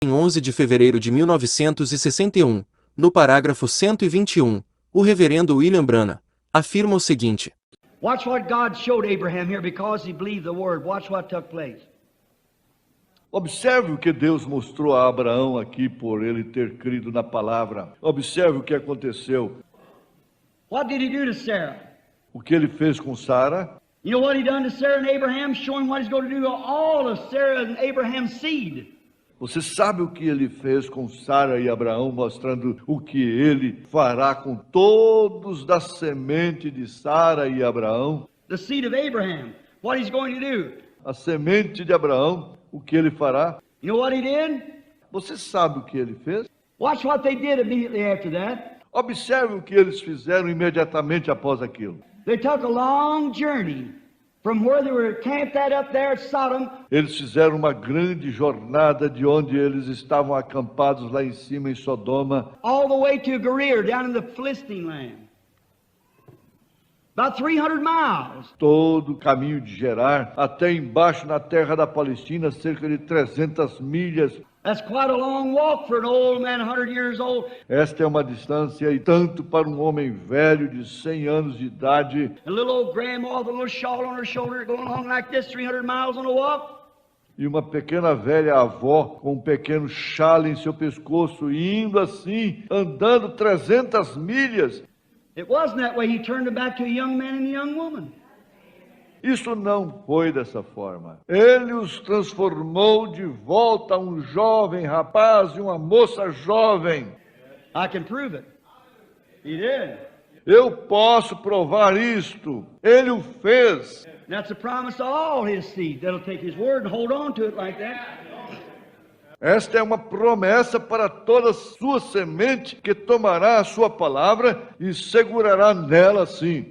Em 11 de fevereiro de 1961, no parágrafo 121, o reverendo William Branham afirma o seguinte: Watch what God showed Abraham here because he believed the word. Watch what took place. Observe o que Deus mostrou a Abraão aqui por ele ter crido na palavra. Observe o que aconteceu. What did he do to Sarah? O que ele fez com Sara. You know what he done to Sarah and Abraham, showing what he's going to do to all of Sarah and Abraham's seed. Você sabe o que ele fez com Sara e Abraão, mostrando o que ele fará com todos da semente de Sara e Abraão? The seed of Abraham, what he's going to do. A semente de Abraão, o que ele fará? You know what he did? Você sabe o que ele fez? Watch what they did immediately after that. Observe o que eles fizeram imediatamente após aquilo. They took a long journey from where they were camped up there at Sodom. Eles fizeram uma grande jornada de onde eles estavam acampados lá em cima em Sodoma, All the way to Gerar, down in the Philistine land. About 300 miles. todo o caminho de Gerar, até embaixo na terra da Palestina, cerca de 300 milhas. That's quite a long walk for an old man 100 years old. Esta é uma distância e tanto para um homem velho de 100 anos de idade. A little old grandma with a little shawl on her shoulder going along like this, 300 miles on a walk. E uma pequena velha avó com um pequeno chale em seu pescoço, indo assim, andando 300 milhas. It wasn't that way. He turned it back to a young man and a young woman. Isso não foi dessa forma. Ele os transformou de volta a um jovem rapaz e uma moça jovem. I can prove it. He did. Eu posso provar isto. Ele o fez. And that's a promise to all his seed that'll take his word and hold on to it like that. Esta é uma promessa para toda a sua semente que tomará a sua palavra e segurará nela assim.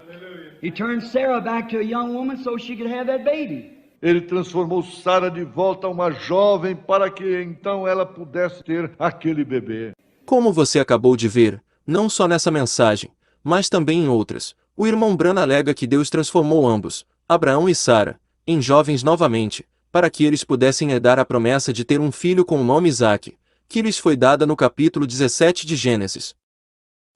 He turned Sarah back to a young woman so she could have that baby. Ele transformou Sara de volta a uma jovem para que então ela pudesse ter aquele bebê. Como você acabou de ver, não só nessa mensagem, mas também em outras, o irmão Branham alega que Deus transformou ambos, Abraão e Sara, em jovens novamente, para que eles pudessem herdar a promessa de ter um filho com o nome Isaque, que lhes foi dada no capítulo 17 de Gênesis.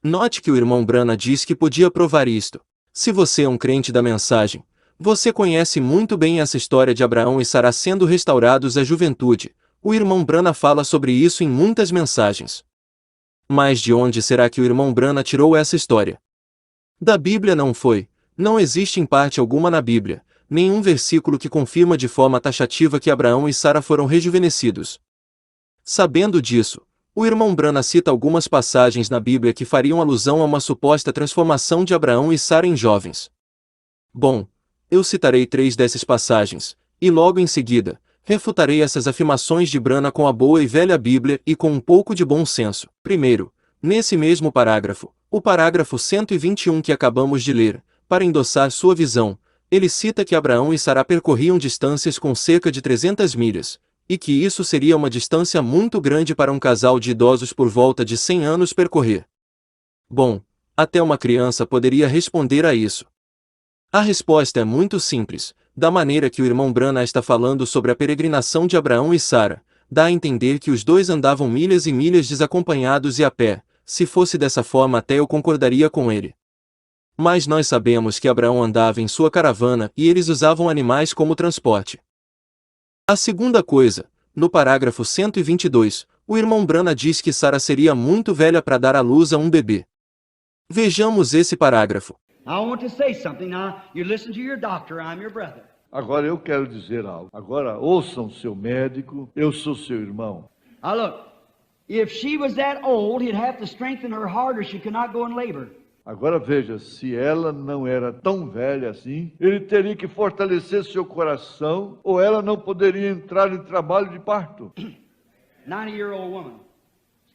Note que o irmão Branham diz que podia provar isto. Se você é um crente da mensagem, você conhece muito bem essa história de Abraão e Sara sendo restaurados à juventude. O irmão Branham fala sobre isso em muitas mensagens. Mas de onde será que o irmão Branham tirou essa história? Da Bíblia não foi. Não existe em parte alguma na Bíblia, nenhum versículo que confirma de forma taxativa que Abraão e Sara foram rejuvenescidos. Sabendo disso, o irmão Branham cita algumas passagens na Bíblia que fariam alusão a uma suposta transformação de Abraão e Sara em jovens. Bom, eu citarei 3 dessas passagens, e logo em seguida, refutarei essas afirmações de Branham com a boa e velha Bíblia e com um pouco de bom senso. Primeiro, nesse mesmo parágrafo, o parágrafo 121 que acabamos de ler, para endossar sua visão, ele cita que Abraão e Sara percorriam distâncias com cerca de 300 milhas, e que isso seria uma distância muito grande para um casal de idosos por volta de 100 anos percorrer. Bom, até uma criança poderia responder a isso. A resposta é muito simples, da maneira que o irmão Branham está falando sobre a peregrinação de Abraão e Sara, dá a entender que os dois andavam milhas e milhas desacompanhados e a pé. Se fosse dessa forma até eu concordaria com ele. Mas nós sabemos que Abraão andava em sua caravana e eles usavam animais como transporte. A segunda coisa, no parágrafo 122, o irmão Branham diz que Sara seria muito velha para dar à luz a um bebê. Vejamos esse parágrafo. I want to say something now. You listen to your doctor, I'm your brother. Agora eu quero dizer algo. Agora ouçam seu médico, eu sou seu irmão. Now look, if she was that old, he'd have to strengthen her heart or she could not go in labor. Agora veja, se ela não era tão velha assim, ele teria que fortalecer seu coração ou ela não poderia entrar em trabalho de parto. 90-year-old woman.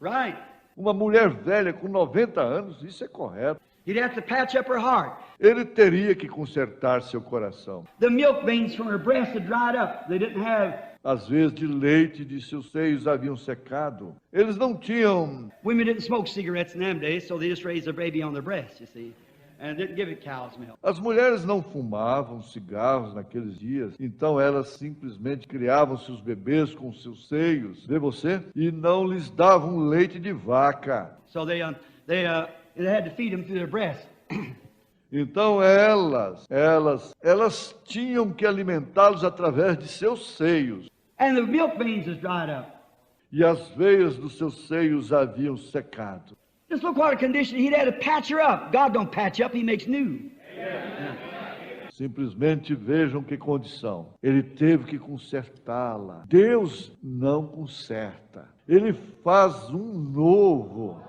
Right. Uma mulher velha com 90 anos, isso é correto. You'd have to patch up her heart. Ele teria que consertar seu coração. The milk veins from her breast had dried up. They didn't have... As vezes de leite de seus seios haviam secado. Eles não tinham... Women didn't smoke cigarettes in them days, so they just raised their baby on their breast, you see. and didn't give it cow's milk. As mulheres não fumavam cigarros naqueles dias, então elas simplesmente criavam seus bebês com seus seios, vê você? E não lhes davam leite de vaca. So they had to feed them through their breasts. Então elas tinham que alimentá-los através de seus seios. And the milk veins is dried up. E as veias dos seus seios haviam secado. Just look what a condition he'd had to patch her up. God don't patch up, he makes new. Simplesmente vejam que condição. Ele teve que consertá-la. Deus não conserta. Ele faz um novo.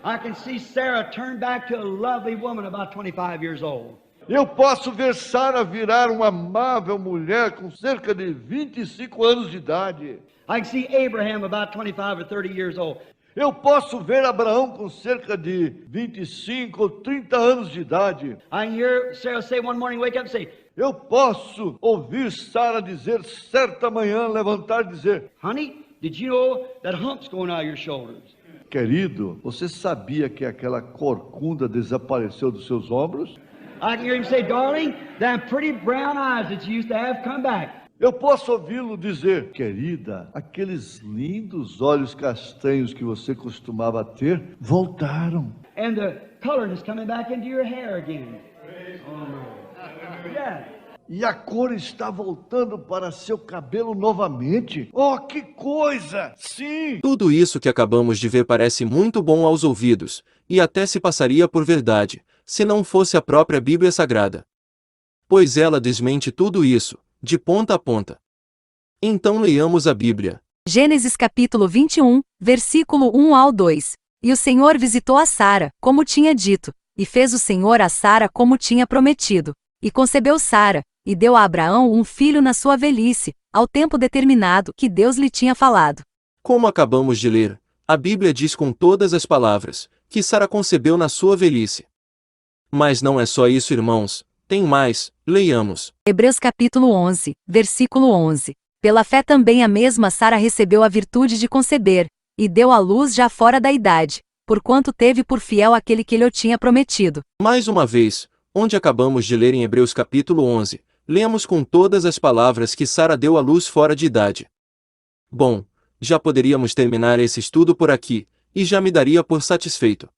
I can see Sarah turn back to a lovely woman about 25 years old. Eu posso ver Sara virar uma amável mulher com cerca de 25 anos de idade. I can see Abraham about 25 or 30 years old. Eu posso ver Abraão com cerca de 25 ou 30 anos de idade. I can hear Sarah say one morning, wake up and say, Eu posso ouvir Sara dizer certa manhã, levantar e dizer: honey, did you know that hump's going out of your shoulders? Querido, você sabia que aquela corcunda desapareceu dos seus ombros? I can hear him say, darling, them pretty brown eyes that you used to have come back. Eu posso ouvi-lo dizer: querida, aqueles lindos olhos castanhos que você costumava ter voltaram. And the color is coming back into your hair again. Oh, yeah. E a cor está voltando para seu cabelo novamente. Oh, que coisa! Sim! Tudo isso que acabamos de ver parece muito bom aos ouvidos, e até se passaria por verdade, se não fosse a própria Bíblia Sagrada. Pois ela desmente tudo isso, de ponta a ponta. Então leiamos a Bíblia. Gênesis capítulo 21, versículo 1 ao 2. E o Senhor visitou a Sara, como tinha dito, e fez o Senhor a Sara como tinha prometido. E concebeu Sara, e deu a Abraão um filho na sua velhice, ao tempo determinado que Deus lhe tinha falado. Como acabamos de ler, a Bíblia diz com todas as palavras, que Sara concebeu na sua velhice. Mas não é só isso, irmãos, tem mais, leiamos. Hebreus capítulo 11, versículo 11. Pela fé também a mesma Sara recebeu a virtude de conceber, e deu à luz já fora da idade, porquanto teve por fiel aquele que lhe tinha prometido. Mais uma vez, onde acabamos de ler em Hebreus capítulo 11, lemos com todas as palavras que Sara deu à luz fora de idade. Bom, já poderíamos terminar esse estudo por aqui, e já me daria por satisfeito.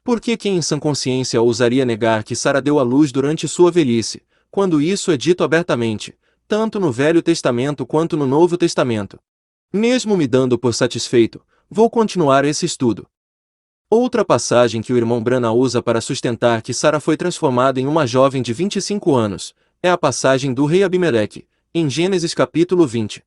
Porque quem em sã consciência ousaria negar que Sara deu à luz durante sua velhice, quando isso é dito abertamente, tanto no Velho Testamento quanto no Novo Testamento? Mesmo me dando por satisfeito, vou continuar esse estudo. Outra passagem que o irmão Branham usa para sustentar que Sara foi transformada em uma jovem de 25 anos, é a passagem do rei Abimeleque, em Gênesis capítulo 20.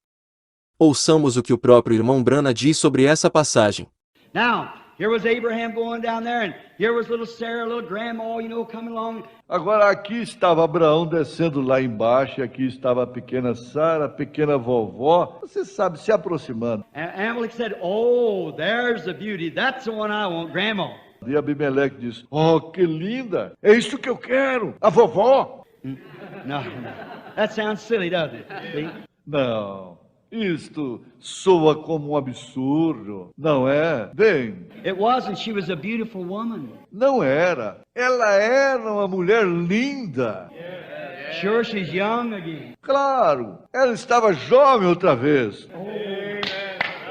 Ouçamos o que o próprio irmão Branham diz sobre essa passagem. Now, here was Abraham going down there, and here was little Sarah, little grandma, coming along. Agora aqui estava Abraão descendo lá embaixo, e aqui estava a pequena Sara, a pequena vovó, você sabe, se aproximando. And Amalek said, oh, there's the beauty. That's the one I want, grandma. E Abimeleque diz: oh, que linda, é isso que eu quero, a vovó. No, that sounds silly, doesn't it? See? Não, isto soa como um absurdo, não é? Bem, It wasn't. She was a beautiful woman. não era. Ela era uma mulher linda. Sure, she's young again. Claro, ela estava jovem outra vez.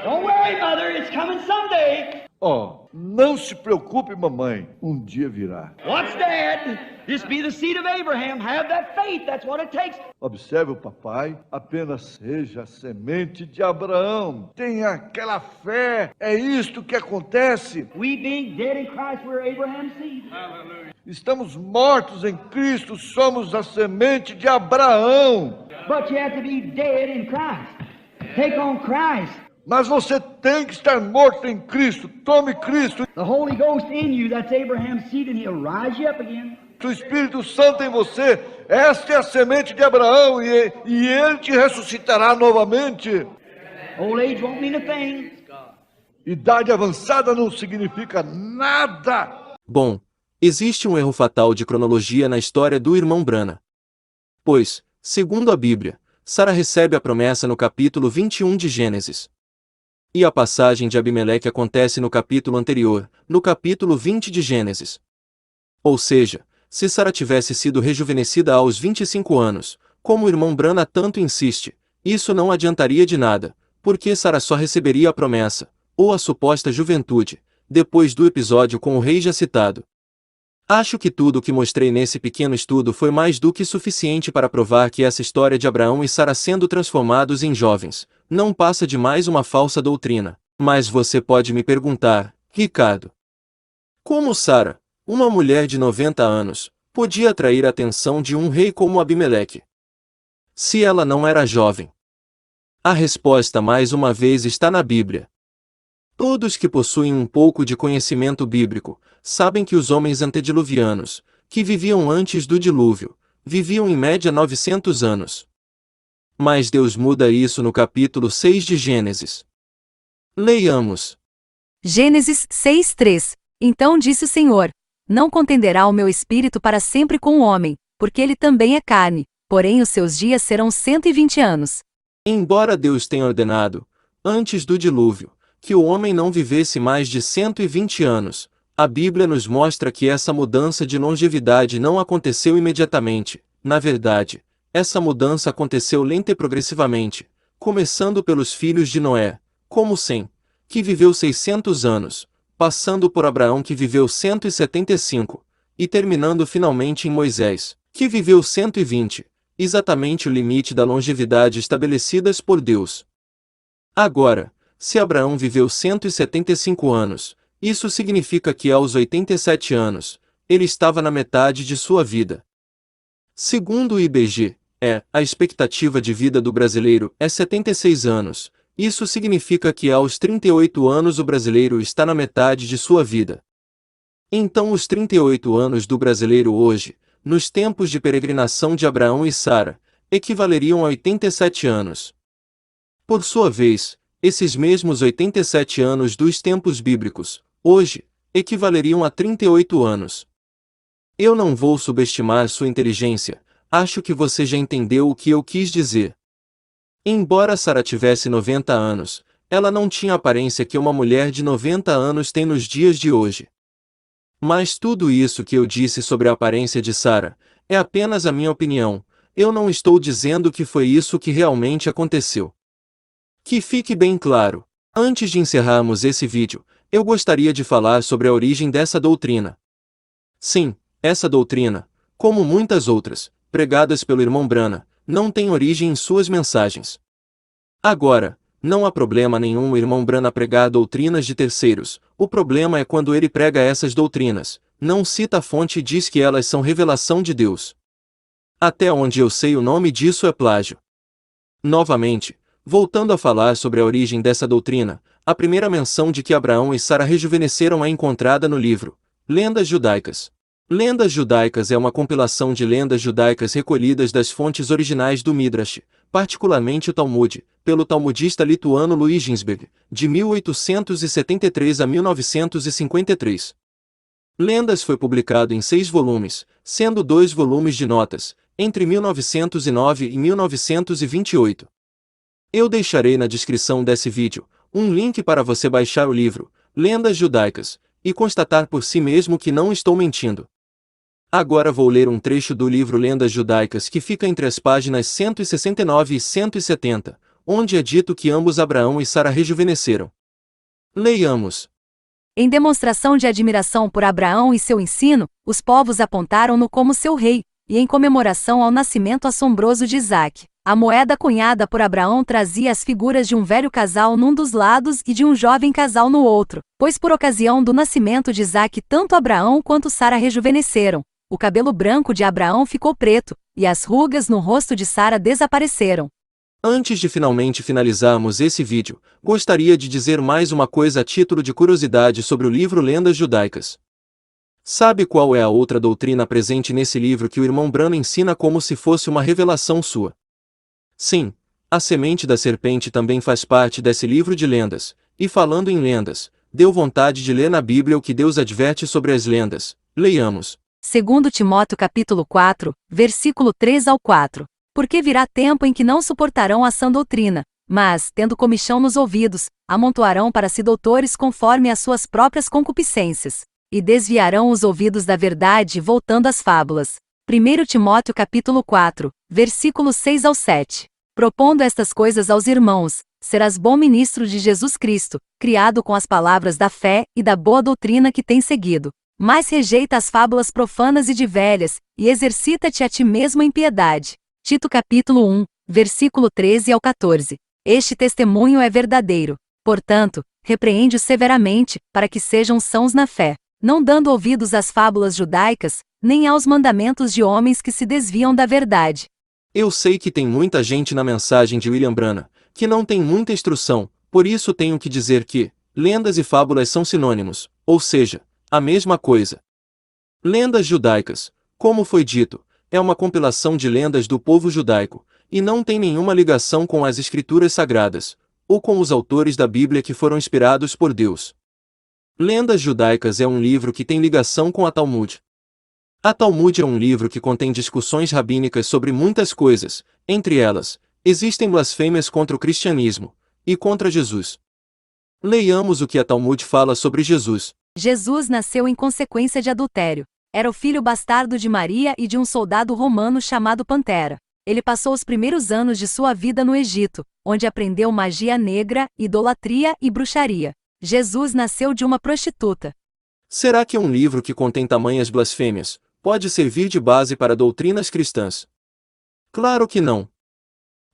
Don't worry, mother. It's coming someday. Oh, não se preocupe, mamãe, um dia virá. What's that? Just be the seed of Abraham. Have that faith. That's what it takes. Observe o papai, apenas seja a semente de Abraão. Tenha aquela fé, é isto que acontece. We being dead in Christ, we're Abraham's seed. Estamos mortos em Cristo, somos a semente de Abraão. But you have to be dead in Christ. Take on Christ. Mas você tem que estar morto em Cristo. Tome Cristo. The Holy Ghost in you, that's Abraham's seed, and he'll rise you up again. O Espírito Santo em você. Esta é a semente de Abraão e ele te ressuscitará novamente. Old age won't mean a thing. Idade avançada não significa nada. Bom, existe um erro fatal de cronologia na história do irmão Branham. Pois, segundo a Bíblia, Sara recebe a promessa no capítulo 21 de Gênesis. E a passagem de Abimeleque acontece no capítulo anterior, no capítulo 20 de Gênesis. Ou seja, se Sara tivesse sido rejuvenescida aos 25 anos, como o irmão Branham tanto insiste, isso não adiantaria de nada, porque Sara só receberia a promessa, ou a suposta juventude, depois do episódio com o rei já citado. Acho que tudo o que mostrei nesse pequeno estudo foi mais do que suficiente para provar que essa história de Abraão e Sara sendo transformados em jovens, não passa de mais uma falsa doutrina. Mas você pode me perguntar, Ricardo, como Sara, uma mulher de 90 anos, podia atrair a atenção de um rei como Abimeleque, se ela não era jovem? A resposta mais uma vez está na Bíblia. Todos que possuem um pouco de conhecimento bíblico, sabem que os homens antediluvianos, que viviam antes do dilúvio, viviam em média 900 anos. Mas Deus muda isso no capítulo 6 de Gênesis. Leiamos. Gênesis 6:3. Então disse o Senhor: Não contenderá o meu espírito para sempre com o homem, porque ele também é carne, porém os seus dias serão 120 anos. Embora Deus tenha ordenado, antes do dilúvio, que o homem não vivesse mais de 120 anos, a Bíblia nos mostra que essa mudança de longevidade não aconteceu imediatamente. Na verdade, essa mudança aconteceu lenta e progressivamente, começando pelos filhos de Noé, como Sem, que viveu 600 anos, passando por Abraão que viveu 175, e terminando finalmente em Moisés, que viveu 120, exatamente o limite da longevidade estabelecidas por Deus. Agora, se Abraão viveu 175 anos, isso significa que aos 87 anos, ele estava na metade de sua vida. Segundo o IBGE, a expectativa de vida do brasileiro é 76 anos, isso significa que aos 38 anos o brasileiro está na metade de sua vida. Então os 38 anos do brasileiro hoje, nos tempos de peregrinação de Abraão e Sara, equivaleriam a 87 anos. Por sua vez, esses mesmos 87 anos dos tempos bíblicos, hoje, equivaleriam a 38 anos. Eu não vou subestimar sua inteligência, acho que você já entendeu o que eu quis dizer. Embora Sara tivesse 90 anos, ela não tinha a aparência que uma mulher de 90 anos tem nos dias de hoje. Mas tudo isso que eu disse sobre a aparência de Sara, é apenas a minha opinião, eu não estou dizendo que foi isso que realmente aconteceu. Que fique bem claro, antes de encerrarmos esse vídeo, eu gostaria de falar sobre a origem dessa doutrina. Sim, essa doutrina, como muitas outras, pregadas pelo irmão Branham, não tem origem em suas mensagens. Agora, não há problema nenhum o irmão Branham pregar doutrinas de terceiros, o problema é quando ele prega essas doutrinas, não cita a fonte e diz que elas são revelação de Deus. Até onde eu sei o nome disso é plágio. Novamente, voltando a falar sobre a origem dessa doutrina, a primeira menção de que Abraão e Sara rejuvenesceram é encontrada no livro Lendas Judaicas. Lendas Judaicas é uma compilação de lendas judaicas recolhidas das fontes originais do Midrash, particularmente o Talmud, pelo talmudista lituano Louis Ginsberg, de 1873 a 1953. Lendas foi publicado em 6 volumes, sendo 2 volumes de notas, entre 1909 e 1928. Eu deixarei na descrição desse vídeo um link para você baixar o livro Lendas Judaicas e constatar por si mesmo que não estou mentindo. Agora vou ler um trecho do livro Lendas Judaicas que fica entre as páginas 169 e 170, onde é dito que ambos Abraão e Sara rejuvenesceram. Leiamos. Em demonstração de admiração por Abraão e seu ensino, os povos apontaram-no como seu rei, e em comemoração ao nascimento assombroso de Isaque, a moeda cunhada por Abraão trazia as figuras de um velho casal num dos lados e de um jovem casal no outro, pois por ocasião do nascimento de Isaque tanto Abraão quanto Sara rejuvenesceram. O cabelo branco de Abraão ficou preto, e as rugas no rosto de Sara desapareceram. Antes de finalmente finalizarmos esse vídeo, gostaria de dizer mais uma coisa a título de curiosidade sobre o livro Lendas Judaicas. Sabe qual é a outra doutrina presente nesse livro que o irmão Branham ensina como se fosse uma revelação sua? Sim, a semente da serpente também faz parte desse livro de lendas, e falando em lendas, deu vontade de ler na Bíblia o que Deus adverte sobre as lendas. Leiamos. 2 Timóteo capítulo 4, versículo 3 ao 4. Porque virá tempo em que não suportarão a sã doutrina, mas, tendo comichão nos ouvidos, amontoarão para si doutores conforme as suas próprias concupiscências. e desviarão os ouvidos da verdade voltando às fábulas. 1 Timóteo capítulo 4, versículos 6 ao 7. Propondo estas coisas aos irmãos, serás bom ministro de Jesus Cristo, criado com as palavras da fé e da boa doutrina que tens seguido. Mas rejeita as fábulas profanas e de velhas, e exercita-te a ti mesmo em piedade. Tito capítulo 1, versículo 13 ao 14. Este testemunho é verdadeiro. Portanto, repreende-os severamente, para que sejam sãos na fé, não dando ouvidos às fábulas judaicas, nem aos mandamentos de homens que se desviam da verdade. Eu sei que tem muita gente na mensagem de William Branham, que não tem muita instrução, por isso tenho que dizer que lendas e fábulas são sinônimos, ou seja, a mesma coisa. Lendas judaicas, como foi dito, é uma compilação de lendas do povo judaico, e não tem nenhuma ligação com as escrituras sagradas, ou com os autores da Bíblia que foram inspirados por Deus. Lendas judaicas é um livro que tem ligação com a Talmud. A Talmud é um livro que contém discussões rabínicas sobre muitas coisas, entre elas, existem blasfêmias contra o cristianismo, e contra Jesus. Leiamos o que a Talmud fala sobre Jesus. Jesus nasceu em consequência de adultério. Era o filho bastardo de Maria e de um soldado romano chamado Pantera. Ele passou os primeiros anos de sua vida no Egito, onde aprendeu magia negra, idolatria e bruxaria. Jesus nasceu de uma prostituta. Será que um livro que contém tamanhas blasfêmias pode servir de base para doutrinas cristãs? Claro que não.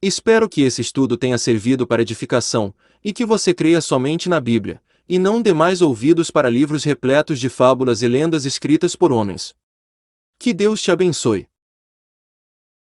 Espero que esse estudo tenha servido para edificação, e que você creia somente na Bíblia, e não dê mais ouvidos para livros repletos de fábulas e lendas escritas por homens. Que Deus te abençoe.